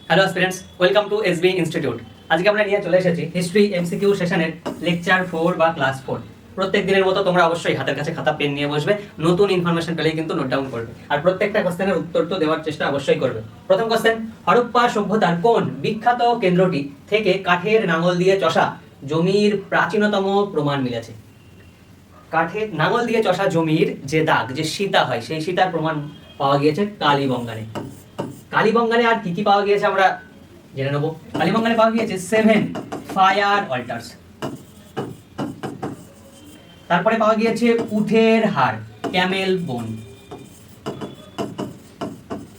Hello students, welcome to SB institute. আজকে আমরা নিয়ে চলে এসেছি হিস্ট্রি এমসিকিউ সেশনের লেকচার 4 বা ক্লাস 4। প্রত্যেক দিনের মতো তোমরা অবশ্যই হাতের কাছে খাতা পেন নিয়ে বসবে, নতুন ইনফরমেশন পেলেই কিন্তু নোট ডাউন করবে, আর প্রত্যেকটা কোশ্চেনের উত্তর তো দেওয়ার চেষ্টা অবশ্যই করবে। প্রথম কোশ্চেন, হরপ্পা সভ্যতার কোন বিখ্যাত কেন্দ্রটি থেকে কাঠের নাঙল দিয়ে চষা জমির প্রাচীনতম প্রমাণ মিলেছে? কাঠের নাঙল দিয়ে চষা জমির যে দাগ, যে সীতা হয়, সেই সীতার প্রমাণ পাওয়া গিয়েছে কালীবঙ্গানে। কালীবঙ্গানে আর কি কি পাওয়া গিয়েছে আমরা জেনে নেব। কালীবঙ্গানে পাওয়া গিয়েছে 7 ফায়ার অল্টার্স। তারপরে পাওয়া গিয়েছে উটের হাড়, ক্যামেল বোন।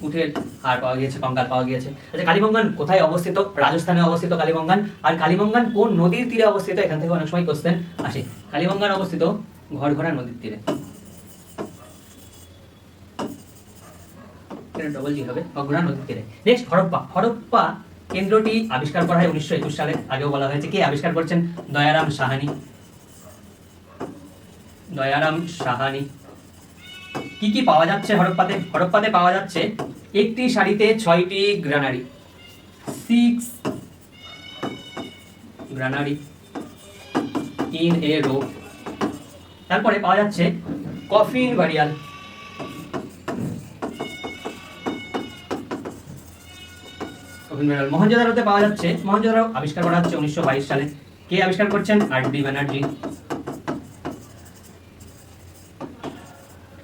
উটের হাড় পাওয়া গিয়েছে, কঙ্কাল পাওয়া গিয়েছে। আচ্ছা, কালীবঙ্গান কোথায় অবস্থিত? রাজস্থানে অবস্থিত কালীবঙ্গান। আর কালীবঙ্গান কোন নদীর তীরে অবস্থিত? এখান থেকে অনেক সময় কোশ্চেন আসে। কালীবঙ্গান অবস্থিত ঘরঘরা নদীর তীরে। ডবল জি হবে, ঘরঘরা নদীর তীরে। নেক্সট, হরপ্পা। হরপ্পা কেন্দ্রটি আবিষ্কার করা হয় 1921 সালে। আগেও বলা হয়েছে। কে আবিষ্কার করছেন? দয়ারাম সাহানি। দয়ারাম সাহানি। কি কি পাওয়া যাচ্ছে হরপ্পাতে? হরপ্পাতে পাওয়া যাচ্ছে একটি শাড়িতে 6টি granary, 6 granary in a row. তারপরে পাওয়া যাচ্ছে কফিন বারিয়াল। মহেঞ্জোদারোতে পাওয়া যাচ্ছে, মহেঞ্জোদারো আবিষ্কার করা হচ্ছে 1922 সালে। কে আবিষ্কার করছেন? আর.ডি. ব্যানার্জি।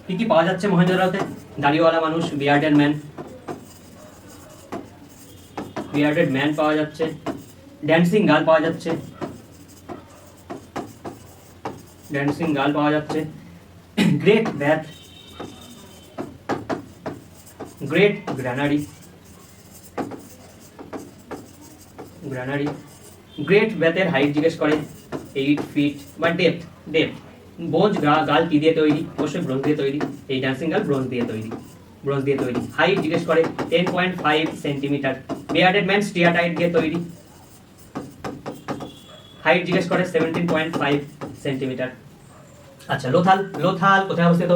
কি কি পাওয়া যাচ্ছে মহেঞ্জোদারোতে? দাড়িওয়ালা মানুষ, বিয়ার্ডেড ম্যান। বিয়ার্ডেড ম্যান পাওয়া যাচ্ছে। ড্যান্সিং গার্ল পাওয়া যাচ্ছে। ড্যান্সিং গার্ল পাওয়া যাচ্ছে। Great bath, great granary, granary. Great ব্যাথের হাইট জিজ্ঞেস করে 8 ফিট বা ডেপথ। ডেপথ। ব্রোঞ্জ গার্ল কি দিয়ে তৈরি? অবশ্যই ব্রোঞ্জ দিয়ে তৈরি। এই ড্যান্সিং গার্ল ব্রোঞ্জ দিয়ে তৈরি, ব্রোঞ্জ দিয়ে তৈরি। হাইট জিজ্ঞেস করে 10.5 সেন্টিমিটার। বিয়ার্ডেড ম্যান স্টিয়াটাইট দিয়ে তৈরি। হাইট জিজ্ঞেস করে 17.5 সেন্টিমিটার। আচ্ছা, লোথাল। লোথাল কোথায় অবস্থিত?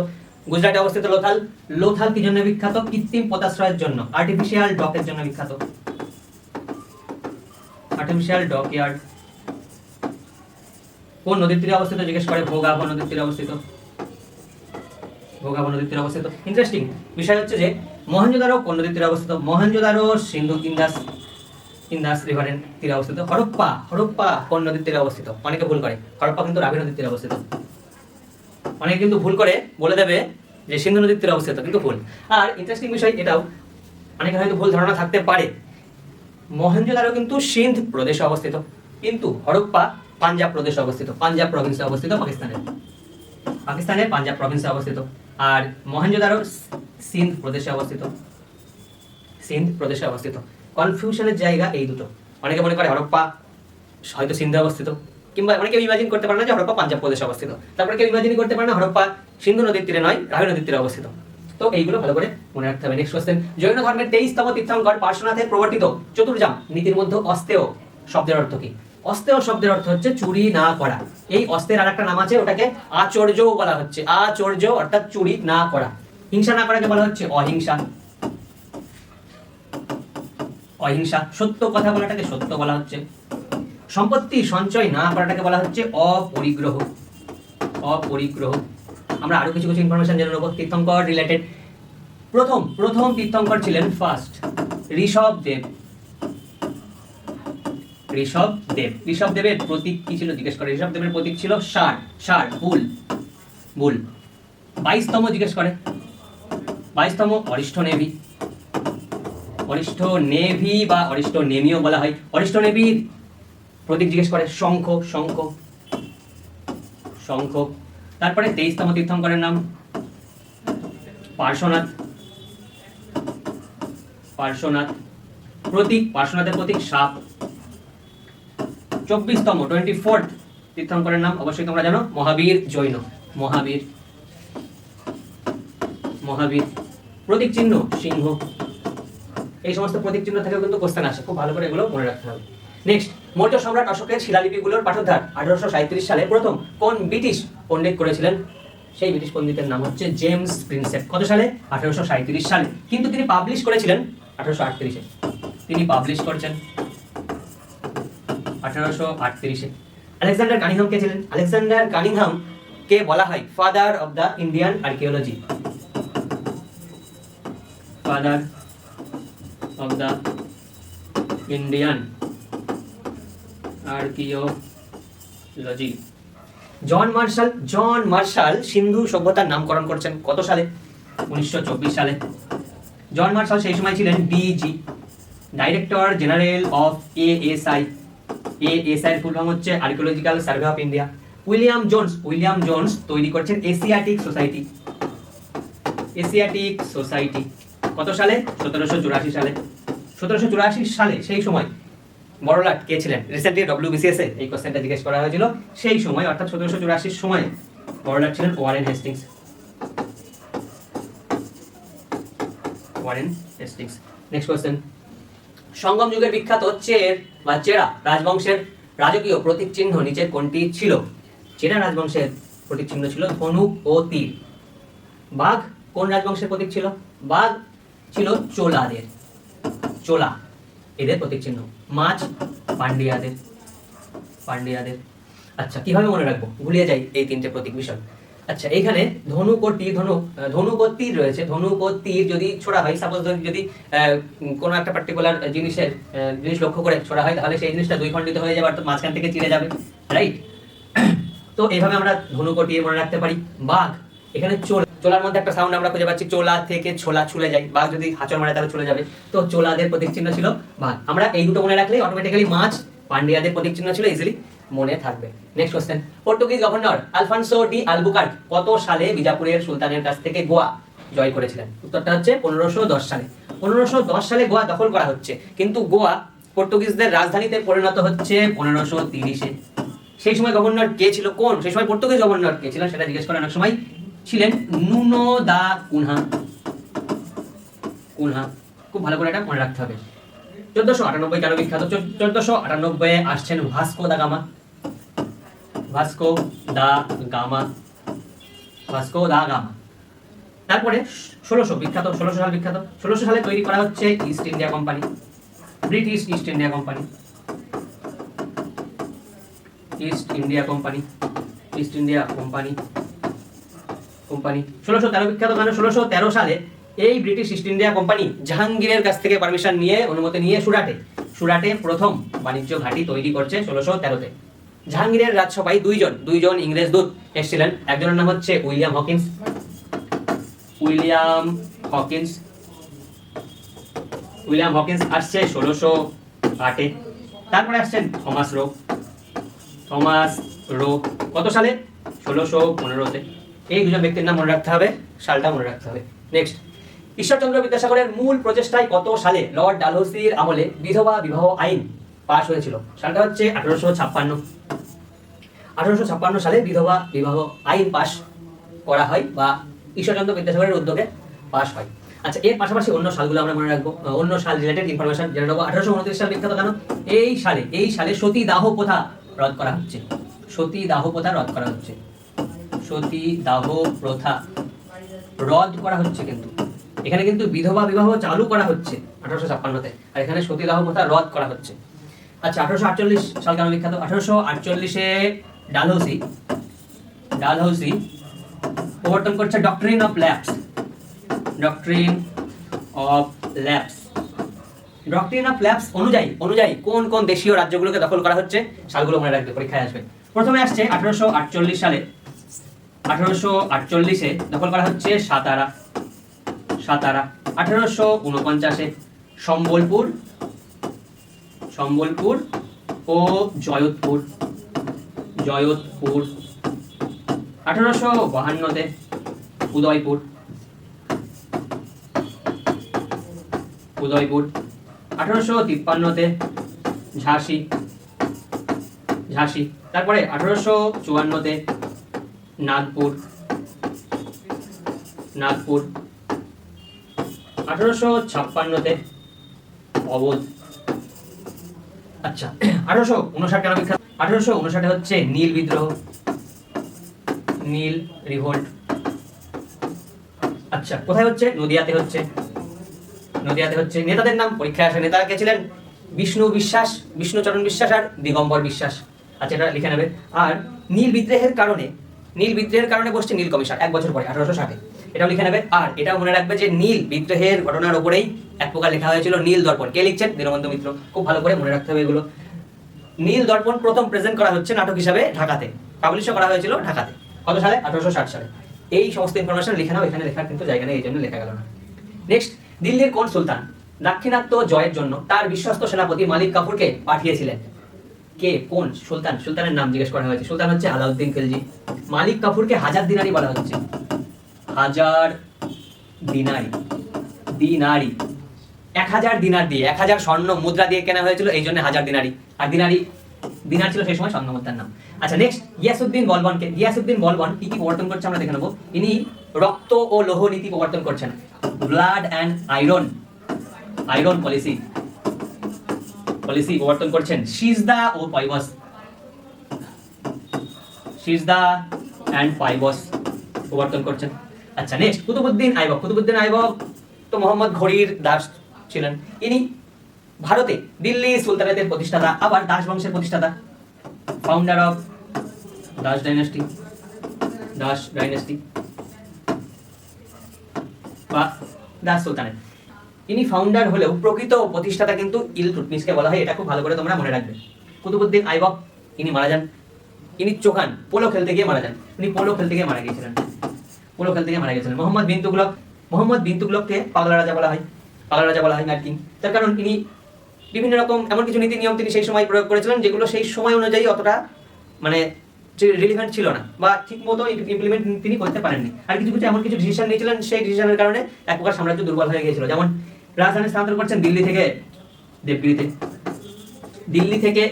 গুজরাটে অবস্থিত লোথাল। লোথাল কি জন্য বিখ্যাত? কৃত্রিম পোতাশ্রয়ের জন্য, আর্টিফিশিয়াল ডকের জন্য বিখ্যাত। Artificial dockyard. কোন নদীর তীরে অবস্থিত জিজ্ঞেস করে? ভোগাভ নদীর তীরে অবস্থিত। ভোগাভ নদীর তীরে অবস্থিত। ইন্টারেস্টিং বিষয় হচ্ছে যে মহেঞ্জোদারো কোন নদীর তীরে অবস্থিত? মহেঞ্জোদারো সিন্ধু ইন্দাস রিভারের তীরে অবস্থিত। হরপ্পা। হরপ্পা কোন নদীর তীরে অবস্থিত? অনেকে ভুল করে। হরপ্পা কিন্তু রাভি নদীর তীরে অবস্থিত। অনেকে কিন্তু ভুল করে বলে দেবে যে সিন্ধু নদীর তীরে অবস্থিত, কিন্তু ভুল। আর ইন্টারেস্টিং বিষয় এটাও, অনেকে হয়তো ভুল ধারণা থাকতে পারে, মহেঞ্জোদারো কিন্তু সিন্ধ প্রদেশে অবস্থিত, কিন্তু হরপ্পা পাঞ্জাব প্রদেশে অবস্থিত। পাঞ্জাব প্রভিন্সে অবস্থিত, পাকিস্তানের পাঞ্জাব প্রভিন্সে অবস্থিত। আর মহেঞ্জোদারো সিন্ধ প্রদেশে অবস্থিত, সিন্ধ প্রদেশে অবস্থিত। কনফিউশনের জায়গা এই দুটো। অনেকে মনে করে হরপ্পা হয়তো সিন্ধে অবস্থিত, কিংবা অনেকে ইমাজিন করতে পারে না যে হরপ্পা পাঞ্জাব প্রদেশে অবস্থিত। তারপরে কেউ ইমাজিন করতে পারে না হরপ্পা সিন্ধু নদীর তীরে নয়, রাভি নদীর তীরে অবস্থিত। তো এইগুলো ভালো করে মনে রাখতে হবে। নেক্সট কোশ্চেন, জৈন ধর্মের 23তম তীর্থঙ্কর পার্শ্বনাথের প্রবর্তিত চতুর্জাম নীতির মধ্যে অস্তেয় শব্দের অর্থ কি? অস্তেয় শব্দের অর্থ হচ্ছে চুরি না করা। এই অস্তের আরেকটা নাম আছে, ওটাকে আচর্যও বলা হচ্ছে। আচর্য অর্থাৎ চুরি না করা। হিংসা না করাকে বলা হচ্ছে অহিংসা। অহিংসা। সত্য কথা বলাটাকে সত্য বলা হচ্ছে। সম্পত্তি সঞ্চয় না করাটাকে বলা হচ্ছে অপরিগ্রহ। অপরিগ্রহ। আমরা আরো কিছু কিছু ইনফরমেশন জেনে নেব তীর্থঙ্কর রিলেটেড। প্রথম তীর্থঙ্কর ছিলেন ফার্স্ট ঋষভদেব। ঋষভদেবের প্রতীক কি ছিল জিজ্ঞেস করে? ঋষভদেবের প্রতীক ছিল ষাঁড়, বুল। 22তম জিজ্ঞেস করে। 22তম অরিষ্ঠ নেভি। অরিষ্ঠ নেভি বা অরিষ্ঠ নেমিও বলা হয়। অরিষ্ঠ নেভির প্রতীক জিজ্ঞেস করে শঙ্খ। তারপরে 23তম তীর্থঙ্করের নাম পার্শ্বনাথ। প্রতীক, পার্শ্বনাথের প্রতীক সাপ। 24তম 24th তীর্থঙ্করের নাম অবশ্যই তোমরা জানো, মহাবীর জৈন। মহাবীর। প্রতীক চিহ্ন সিংহ। এই সমস্ত প্রতীক চিহ্ন থেকেও কিন্তু কোশ্চেন আসে, খুব ভালো করে এগুলো মনে রাখতে হবে। নেক্সট, মৌর্য সম্রাট অশোকের শিলালিপিগুলোর পাঠোদ্ধার 1837 সালে প্রথম কোন ব্রিটিশ পণ্ডিত করেছিলেন? সেই ব্রিটিশ পণ্ডিতের নাম হচ্ছে জেমস প্রিন্সেপ। কত সালে? 1837 সালে। কিন্তু তিনি পাবলিশ করেছিলেন 1838-এ। তিনি পাবলিশ করছেন 1838-এ। আলেকজান্ডার কানিংহাম কে ছিলেন? আলেকজান্ডার কানিংহাম কে বলা হয় father of the Indian archaeology, father of the Indian archaeology. John Marshall Sindhu সভ্যতার নামকরণ করছেন কত সালে? 1924 সালে। জন মার্শাল সেই সময় ছিলেন DG, director general of ASI. ASI এর ফুল ফর্ম হচ্ছে Archaeological Survey of India. William Jones তৈরি করছেন এশিয়াটিক সোসাইটি। এশিয়াটিক সোসাইটি কত সালে? 1784 সালে। 1784 সালে সেই সময় বড়লাট কে ছিলেন? রিসেন্টলি ডব্লিউবিসিএস এ এই কোশ্চেনটা জিজ্ঞেস করা হয়েছিল। সেই সময় অর্থাৎ 1784 সময়ে বড়লাট ছিলেন Warren Hastings. Warren Hastings. Next question, Sangam যুগের বিখ্যাত চেরা রাজবংশের রাজকীয় প্রতীক চিহ্ন নিচের কোনটি ছিল? চেরা রাজবংশের প্রতীক চিহ্ন ছিল ধনুক ও তীর। বাঘ কোন রাজবংশের প্রতীক ছিল? বাঘ ছিল চোলাদের, চোলা এদের প্রতীক চিহ্ন। মাছ পান্ডিয়াদের। আচ্ছা, কিভাবে মনে রাখবো? ভুলিয়ে যাই এই তিনটে প্রতীক বিষয়। আচ্ছা, এখানে ধনুক ও তীর রয়েছে। ধনুক ও তীর যদি ছোড়া হয়, সাপোজ যদি কোনো একটা পার্টিকুলার জিনিস লক্ষ্য করে ছোড়া হয়, তাহলে সেই জিনিসটা দুই খণ্ডিত হয়ে যাবে, অর্থাৎ মাঝখান থেকে চিড়ে যাবে, রাইট? তো এইভাবে আমরা ধনুক ও তীর মনে রাখতে পারি। বাঘ, এখানে চোলার মধ্যে একটা সাউন্ড আমরা খুঁজে পাচ্ছি, চোলা থেকে ছোলা ছুলে যায়, বাঘ যদি হাঁচড় মারে তাহলে চলে যাবে, তো চোলাদের প্রতীক চিহ্ন ছিল বাঘ। আমরা এই দুটো মনে রাখলেই অটোমেটিক্যালি মাছ পান্ডিয়াদের প্রতীক চিহ্ন ছিল, ইজিলি মনে থাকবে। Next question, Portuguese governor Alfonso D Albuquerque কত সালে বিজাপুরের সুলতানের কাছ থেকে গোয়া জয় করেছিলেন? উত্তরটা হচ্ছে 1510 সালে। 1510 সালে গোয়া দখল করা হচ্ছে, কিন্তু গোয়া পর্তুগিজদের রাজধানীতে পরিণত হচ্ছে 1530-এ। সেই সময় গভর্নর কে ছিল? সেই সময় পর্তুগিজ গভর্নর কে ছিলেন সেটা জিজ্ঞেস করে অনেক সময়। ছিলেন নুনো দা কুনহা। খুব ভালো করে এটা মনে রাখতে হবে। 1498 কেন বিখ্যাত? 1498 আসছেন ভাস্কো দা গামা। তারপরে 1600 বিখ্যাত। 1600 সাল বিখ্যাত। 1600 সালে তৈরি করা হচ্ছে east India company, British east India company. 1613 বিখ্যাত কেন? 1613 সালে এই ব্রিটিশ ইস্ট ইন্ডিয়া কোম্পানি জাহাঙ্গীরের কাছ থেকে পারমিশন নিয়ে, অনুমতি নিয়ে সুরাটে প্রথম বাণিজ্য ঘাঁটি তৈরি করছে 1613-তে। জাহাঙ্গীরের রাজসভায় দুইজন ইংরেজ দূত এসেছিলেন। একজনের নাম হচ্ছে উইলিয়াম হকিন্স আসছে 1608-এ। তারপরে আসছেন থমাস রো কত সালে? 1615-তে। এই দুজন ব্যক্তির নাম মনে রাখতে হবে, সালটা মনে রাখতে হবে। নেক্সট, ঈশ্বরচন্দ্র বিদ্যাসাগরের মূল প্রচেষ্টায় কত সালে লর্ড ডালহৌসির আমলে বিধবা বিবাহ আইন পাশ হয়েছিল? সালটা হচ্ছে 1856। 1856 সালে বিধবা বিবাহ আইন পাশ করা হয়, বা ঈশ্বরচন্দ্র বিদ্যাসাগরের উদ্যোগে পাশ হয়। আচ্ছা, এর পাশাপাশি অন্য সালগুলো আমরা মনে রাখবো, অন্য সাল রিলেটেড ইনফরমেশন জেনে নেবো। 1829 সাল বিখ্যাত কেন? এই সালে সতীদাহ প্রথা রদ করা হচ্ছে। সতীদাহ প্রথা রদ করা হচ্ছে, কিন্তু এখানে কিন্তু বিধবা বিবাহ চালু করা হচ্ছে 1856-তে, আর এখানে সতীদাহ প্রথা রদ করা হচ্ছে। আচ্ছা, 1848 সাল কেন বিখ্যাত? 1848-এ ডালহৌসি প্রবর্তন করছে ডক্ট্রিন অফ ল্যাপস। অনুযায়ী কোন দেশীয় রাজ্যগুলোকে দখল করা হচ্ছে? সালগুলো মনে রাখবে, পরীক্ষায় আসবে। প্রথমে আসছে 1848 সালে। 1848-এ দখল করা হচ্ছে সাতারা। 1849-এ সম্বলপুর ও জয়পুর। 1852-তে উদয়পুর। 1853-তে ঝাঁসি। তারপরে 1854-তে নাগপুর। 1856-তে অবধ। আচ্ছা, 1859 কেন বিখ্যাত? 1859-এ হচ্ছে নীল বিদ্রোহ, নীল রিভোল্ট। আচ্ছা, কোথায় হচ্ছে? নদিয়াতে হচ্ছে। নদিয়াতে হচ্ছে। নেতাদের নাম পরীক্ষায় আসে, নেতারা কে ছিলেন? বিষ্ণুচরণ বিশ্বাস আর দিগম্বর বিশ্বাস। আচ্ছা, এটা লিখে নেবে। আর নীল বিদ্রোহের কারণে বসছে নীল কমিশন 1 বছর পরে 1860-এ, এটাও লিখে নেবে। আর এটাও মনে রাখবে যে নীল বিদ্রোহের ঘটনার উপরেই এক প্রকার লেখা হয়েছিল নীল দর্পণ। কে লিখছেন? দীনবন্ধু মিত্র। খুব ভালো করে মনে রাখতে হবে এগুলো। নীল দর্পণ প্রথম প্রেজেন্ট করা হচ্ছে নাটক হিসাবে ঢাকাতে, পাবলিশও করা হয়েছিল ঢাকাতে। কত সালে? 1860 সালে। এই সমস্ত ইনফরমেশন লিখে নাও, এখানে লেখার কিন্তু জায়গা নেই, এই জন্য লেখা গেল না। নেক্সট, দিল্লির কোন সুলতান দাক্ষিণাত্য জয়ের জন্য তার বিশ্বস্ত সেনাপতি মালিক কাফুরকে পাঠিয়েছিলেন? কে? কোন সুলতান? সুলতানের নাম জিজ্ঞেস করা হয়েছে। সুলতান হচ্ছে আলাউদ্দিন খিলজি। মালিক কাফুরকে 1000 দিনারি বলা হচ্ছে। 1000 দিনারি, 1000 দিনার দিয়ে, 1000 স্বর্ণ মুদ্রা দিয়ে কেনা হয়েছিল, এই জন্য 1000 দিনারি। আর দিনার ছিল সেই সময় স্বর্ণ মুদ্রার নাম। আচ্ছা, নেক্সট, গিয়াসউদ্দিন বলবন কি কি প্রবর্তন করছে আমরা দেখে নেব। ইনি রক্ত ও লৌহ নীতি প্রবর্তন করছেন। ব্লাড অ্যান্ড আয়রন পলিসি প্রবর্তন করছেন। সিজদা অ্যান্ড পাইবস প্রবর্তন করছেন। আচ্ছা, নেক্সট, কুতুবউদ্দিন আইবক তো মোহাম্মদ ঘুরির দাস ছিলেন। ইনি ভারতে দিল্লি সুলতানেতের প্রতিষ্ঠাতা, আবার দাস বংশের প্রতিষ্ঠাতা, ফাউন্ডার অফ দাস ডাইনাস্টি বা দাস সুলতানেট। ইনি ফাউন্ডার হলেও প্রকৃত প্রতিষ্ঠাতা কিন্তু ইলতুৎমিশকে বলা হয়। এটা খুব ভালো করে তোমরা মনে রাখবে। কুতুবউদ্দিন আইবক ইনি মারা যান। ইনি চোখান পোলো খেলতে গিয়ে মারা যান। ইনি পোলো খেলতে গিয়ে মারা গিয়েছিলেন। মোহাম্মদ বিন তুগলককে পাগলা রাজা বলা হয় ম্যাড কিং। তার কারণ ইনি বিভিন্ন রকম এমন কিছু নীতি নিয়ম তিনি সেই সময় প্রয়োগ করেছিলেন যেগুলো সেই সময় অনুযায়ী অতটা মানে রিলিভেন্ট ছিল না, বা ঠিক মতো ইমপ্লিমেন্ট তিনি করতে পারেননি। আর কিছু এমন কিছু ডিসিশন নিয়েছিলেন, সেই ডিসিশনের কারণে এক প্রকার সাম্রাজ্য দুর্বল হয়ে গিয়েছিল। যেমন রাজধানী স্থানান্তর করছেন দিল্লি থেকে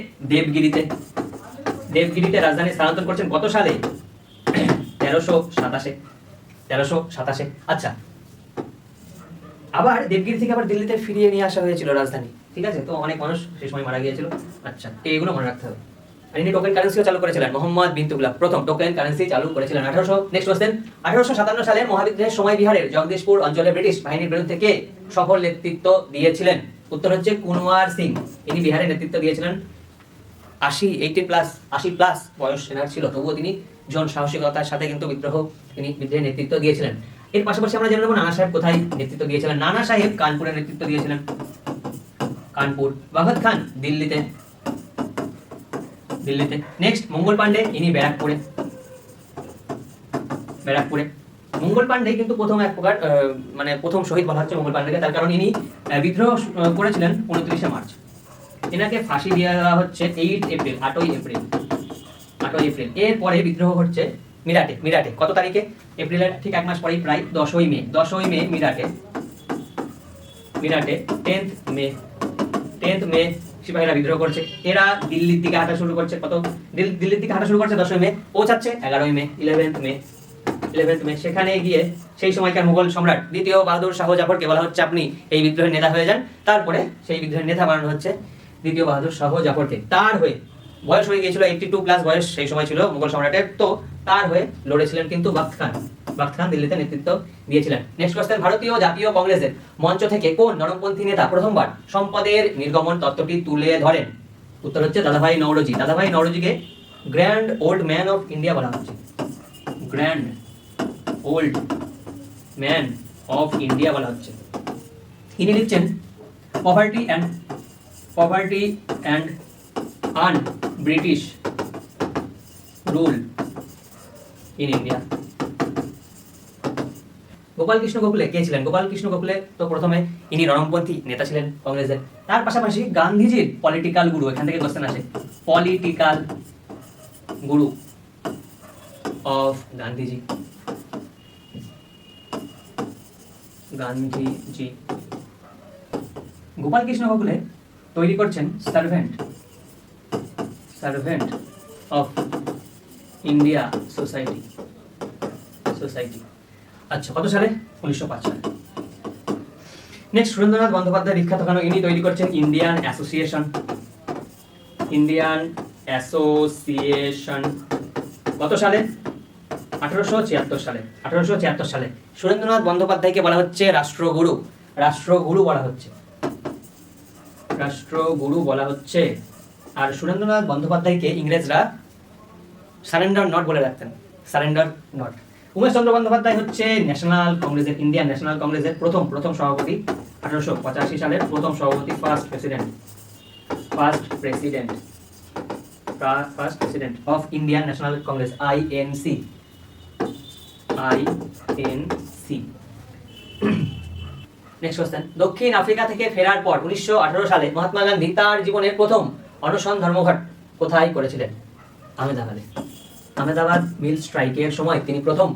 দেবগিরিতে রাজধানী স্থানান্তর করছেন কত সালে? 1327। আচ্ছা, আবার দেবগিরি থেকে আবার দিল্লিতে ফিরিয়ে নিয়ে আসা হয়েছিল রাজধানী। ঠিক আছে, তো অনেক মানুষ সেই সময় মারা গিয়েছিল। আচ্ছা, এইগুলো মনে রাখতে হবে। আর ইনি টোকেন কারেন্সিও চালু করেছিলেন। মোহাম্মদ বিন তুগলক প্রথম টোকেন কারেন্সি চালু করেছিলেন। নেক্সট কোশ্চেন, 1857 সালে মহাবিদ্রোহের সময় বিহারের জগদীশপুর অঞ্চলে ব্রিটিশ বাহিনীর বিরুদ্ধে কে সফল নেতৃত্ব দিয়েছিলেন? উত্তর হচ্ছে কুনওয়ার সিং। ইনি বিহারের নেতৃত্ব দিয়েছিলেন। 80+ বয়স সেনার ছিল, তবুও তিনি ভীষণ সাহসিকতার সাথে কিন্তু বিদ্রোহের নেতৃত্ব দিয়েছিলেন। এর পাশাপাশি আমরা জেনে নেব নানা সাহেব কোথায় নেতৃত্ব দিয়েছিলেন। নানা সাহেব কানপুরে নেতৃত্ব দিয়েছিলেন। ওয়াগদ খান দিল্লিতে। নেক্সট, মঙ্গল পান্ডে ইনি ব্যারাকপুরে। মঙ্গল পান্ডে কিন্তু প্রথম এক প্রকার মানে প্রথম শহীদ বলা হচ্ছে মঙ্গল পান্ডেকে, তার কারণ ইনি বিদ্রোহ করেছিলেন 29শে মার্চ। এনাকে ফাঁসি দেওয়া হচ্ছে 8 এপ্রিল। এরপরে বিদ্রোহ হচ্ছে মিরাটে। কত তারিখে? এপ্রিলের ঠিক 1 মাস পরেই, প্রায় 10ই মে মিরাটে 10th মে সিপাহীরা বিদ্রোহ করছে। এরা দিল্লির দিকে হাঁটা শুরু করছে। দিল্লির দিকে হাঁটা শুরু করছে 10ই মে, পৌঁছাচ্ছে 11th মে। সেখানে গিয়ে সেই সময়কার মুঘল সম্রাট দ্বিতীয় বাহাদুর শাহ জাফরকে বলা হচ্ছে আপনি এই বিদ্রোহের নেতা হয়ে যান। তারপরে সেই বিদ্রোহের নেতা বানানো হচ্ছে দ্বিতীয় বাহাদুর শাহ জাফরকে। তার হয়ে বয়স হয়ে গিয়েছিল 82+ বয়স সেই সময় ছিল মুঘল সম্রাটের, তো তার হয়ে লড়েছিলেন কিন্তু বাখত খান দিল্লিতে নেতৃত্ব দিয়েছিলেন। নেক্সট কোশ্চেন, ভারতীয় জাতীয় কংগ্রেসের মঞ্চ থেকে কোন নরমপন্থী নেতা প্রথমবার সম্পদের নির্গমন তত্ত্বটি তুলে ধরেন? উত্তর হচ্ছে দাদাভাই নওরোজিকে grand old man of India বলা হচ্ছে। ইনি লিখছেন poverty and British rule in India. Gopal Krishna Gokhale কে ছিলেন? গোপাল কৃষ্ণ গোখলে তো প্রথমে ইনি নরমপন্থী নেতা ছিলেন কংগ্রেসের। তার পাশাপাশি গান্ধীজির পলিটিক্যাল গুরু, এখান থেকে কোশ্চেন আসে, political Guru of Gandhiji. Gopal Krishna Gokhale তৈরি করছেন সার্ভেন্ট অফ ইন্ডিয়া সোসাইটি। আচ্ছা, কত সালে? 1905 সালে। নেক্সট, সুরেন্দ্রনাথ বন্দ্যোপাধ্যায় বিখ্যাত গান ইনি তৈরি করছেন ইন্ডিয়ান অ্যাসোসিয়েশন। কত সালে? 1876 সালে। সুরেন্দ্রনাথ বন্দ্যোপাধ্যায়কে বলা হচ্ছে রাষ্ট্রগুরু। রাষ্ট্রগুরু বলা হচ্ছে, রাষ্ট্রগুরু বলা হচ্ছে। আর সুরেন্দ্রনাথ বন্দ্যোপাধ্যায়কে ইংরেজরা সারেন্ডার নট বলে রাখতেন, সারেন্ডার নট। উমেশচন্দ্র বন্দ্যোপাধ্যায় হচ্ছে ন্যাশনাল কংগ্রেসের, ইন্ডিয়ান ন্যাশনাল কংগ্রেসের প্রথম সভাপতি, 1885 সালের প্রথম সভাপতি, first president of Indian national Congress, INC। Next question, দক্ষিণ আফ্রিকা থেকে ফেরার পর 1918 সালে মহাত্মা গান্ধী তার জীবনের প্রথম অনশন ধর্মঘট কোথায় করেছিলেন? আহমেদাবাদে। আহমেদাবাদ মিল স্ট্রাইকের সময় তিনি প্রথম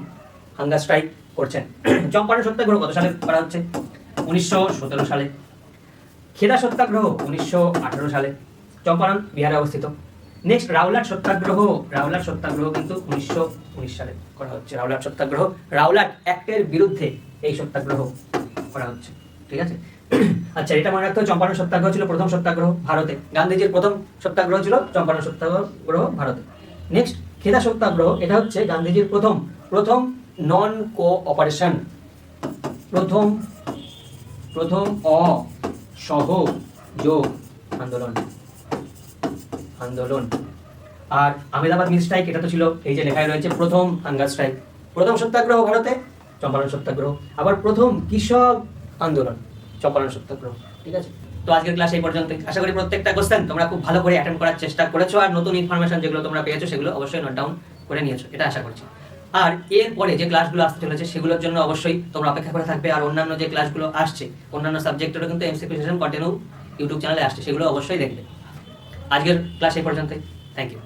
হাঙ্গার স্ট্রাইক করছেন। চম্পারণ সত্যাগ্রহ কত সালে করা হচ্ছে? 1917 সালে। খেদা সত্যাগ্রহ 1918 সালে, চম্পারণ বিহারে অবস্থিত। নেক্সট রাওলাট সত্যাগ্রহ কিন্তু 1919 সালে করা হচ্ছে। রাওলাট অ্যাক্টের বিরুদ্ধে এই সত্যাগ্রহ করা হচ্ছে, ঠিক আছে। আচ্ছা, এটা মনে রাখতে হবে, চম্পারণ সত্যাগ্রহ ছিল প্রথম সত্যাগ্রহ ভারতে, গান্ধীজির প্রথম সত্যাগ্রহ ছিল চম্পারণ সত্যাগ্রহ ভারতে। নেক্সট খেদা সত্যাগ্রহ, এটা হচ্ছে গান্ধীজির প্রথম নন কোঅপারেশন, প্রথম অসহযোগ আন্দোলন। আর আহমেদাবাদ মিল স্ট্রাইক, এটা তো ছিল এই যে লেখায় রয়েছে প্রথম হাঙ্গার স্ট্রাইক। প্রথম সত্যাগ্রহ ভারতে, চম্পারণ সত্যাগ্রহ। আবার প্রথম কৃষক আন্দোলন, চম্পারণ সত্যাগ্রহ, ঠিক আছে। তো আজকের ক্লাস এই পর্যন্ত। আশা করি প্রত্যেকটা কোশ্চেন তোমরা খুব ভালো করে অ্যাটেন্ড করার চেষ্টা করেছো, আর নতুন ইনফরমেশন যেগুলো তোমরা পেয়েছো সেগুলো অবশ্যই নোট ডাউন করে নিয়েছো, এটা আশা করছি। আর এরপরে যে ক্লাসগুলো আসতে চলেছে সেগুলোর জন্য অবশ্যই তোমরা অপেক্ষা করে থাকবে। আর অন্যান্য যে ক্লাসগুলো আসছে, অন্যান্য সাবজেক্টেরও কিন্তু MCQ সেশন কন্টিনিউ ইউটিউব চ্যানেলে আসছে, সেগুলো অবশ্যই দেখবে। আজকের ক্লাস এই পর্যন্তই। Thank you.